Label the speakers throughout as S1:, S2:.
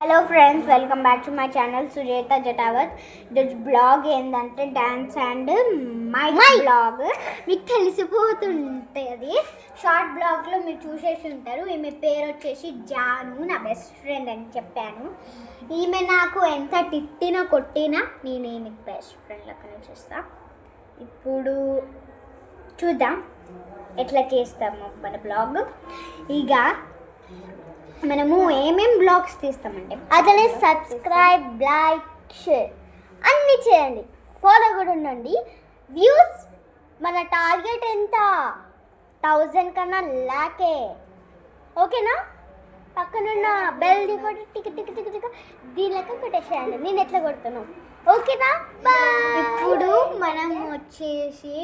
S1: Hello friends, welcome back to my channel Sujetha Jatavath. ఈరోజు blog ఏంటంటే dance and my blog. మీకు తెలిసిపోతుంటుంది. Short బ్లాగ్లో మీరు చూసేసి ఉంటారు. ఈమె పేరు వచ్చేసి జాను, నా బెస్ట్ ఫ్రెండ్ అని చెప్పాను. ఈమె నాకు ఎంత తిట్టినా కొట్టినా నేను ఈమెకి బెస్ట్ ఫ్రెండ్ లెక్కనే చూస్తా. ఇప్పుడు చూద్దాం ఎట్లా చేస్తాము మన బ్లాగ్. ఇక మనము ఏమేం బ్లాగ్స్ తీస్తామంటే అతనే సబ్స్క్రైబ్, లైక్, షేర్ అన్నీ చేయండి. ఫాలో కూడా ఉండండి. వ్యూస్ మన టార్గెట్ ఎంత? 1000 కన్నా లాకే. ఓకేనా? పక్కనున్న బెల్ కొట్టి టిక్ టిక్ టిక్ టిక్ దీని లెక్క కొట్టేసేయండి. నేను ఎట్లా కొడుతున్నాను. ఓకేనా? ఇప్పుడు మనం వచ్చేసి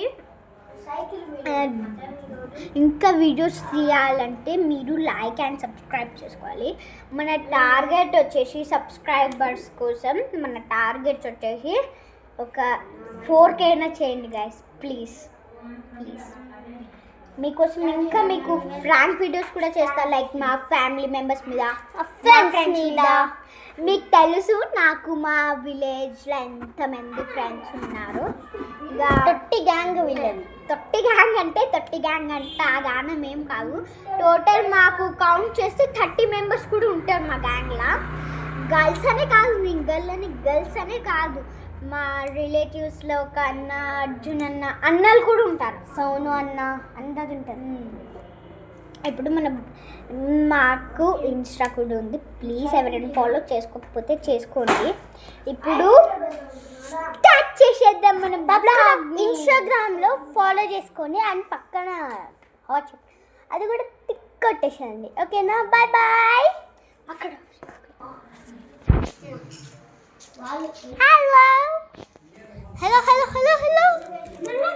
S1: ఇంకా వీడియోస్ తీయాలంటే మీరు లైక్ అండ్ సబ్స్క్రైబ్ చేసుకోవాలి. మన టార్గెట్ వచ్చేసి సబ్స్క్రైబర్స్ కోసం మన టార్గెట్స్ వచ్చేసి ఒక 4K అయినా చేయండి గైస్, ప్లీజ్ ప్లీజ్. మీకోసం ఇంకా మీకు ఫ్రాంక్ వీడియోస్ కూడా చేస్తా, లైక్ మా ఫ్యామిలీ మెంబర్స్ మీద, ఫ్రెండ్స్ మీద. మీకు తెలుసు నాకు మా విలేజ్లో ఎంతమంది ఫ్రెండ్స్ ఉన్నారు. ఇక తొట్టి గ్యాంగ్ విలేజ్. తొట్టి గ్యాంగ్ అంటే ఆ గానం ఏం కాదు. టోటల్ మాకు కౌంట్ చేస్తే 30 మెంబర్స్ కూడా ఉంటారు మా గ్యాంగ్లో. గర్ల్స్ అనే కాదు, నేను గర్ల్స్ అనే కాదు, మా రిలేటివ్స్లో ఒక అన్న, అర్జున్ అన్న, అన్నలు కూడా ఉంటారు. సోను అన్న అందరు ఉంటారు. ఇప్పుడు మాకు ఇన్స్టా కూడా ఉంది. ప్లీజ్ ఎవరైనా ఫాలో చేసుకోకపోతే చేసుకోండి. ఇప్పుడు స్టార్ట్ చేసేద్దాం మనం. ఇన్స్టాగ్రామ్లో ఫాలో చేసుకొని అండ్ పక్కన వాట్సాప్ అది కూడా టిక్ కొట్టేసేయండి. ఓకేనా? Bye bye. అక్కడ hello hello hello hello hello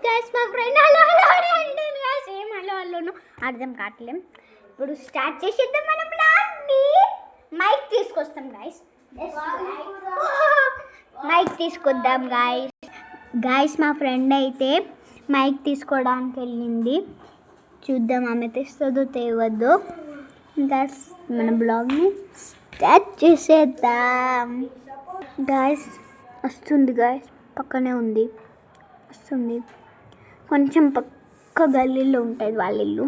S1: guys, మా ఫ్రెండ్ హలో హలో అని అంటాను గైస్. ఏం హలో హలోను అర్థం కావట్లేం. ఇప్పుడు స్టార్ట్ చేసేద్దాం మనం బ్లాగ్ని. మైక్ తీసుకొస్తాం గైస్, మైక్ తీసుకొద్దాం గైస్. మా ఫ్రెండ్ అయితే మైక్ తీసుకోవడానికి వెళ్ళింది. చూద్దాం ఆమె తెస్తుందో తేవద్దో. గైస్ మన బ్లాగ్ని స్టార్ట్ చేసేద్దాం. గైస్ వస్తుంది, గైస్ పక్కనే ఉంది, వస్తుంది. కొంచెం పక్క గల్లీలో ఉంటుంది వాళ్ళ ఇల్లు.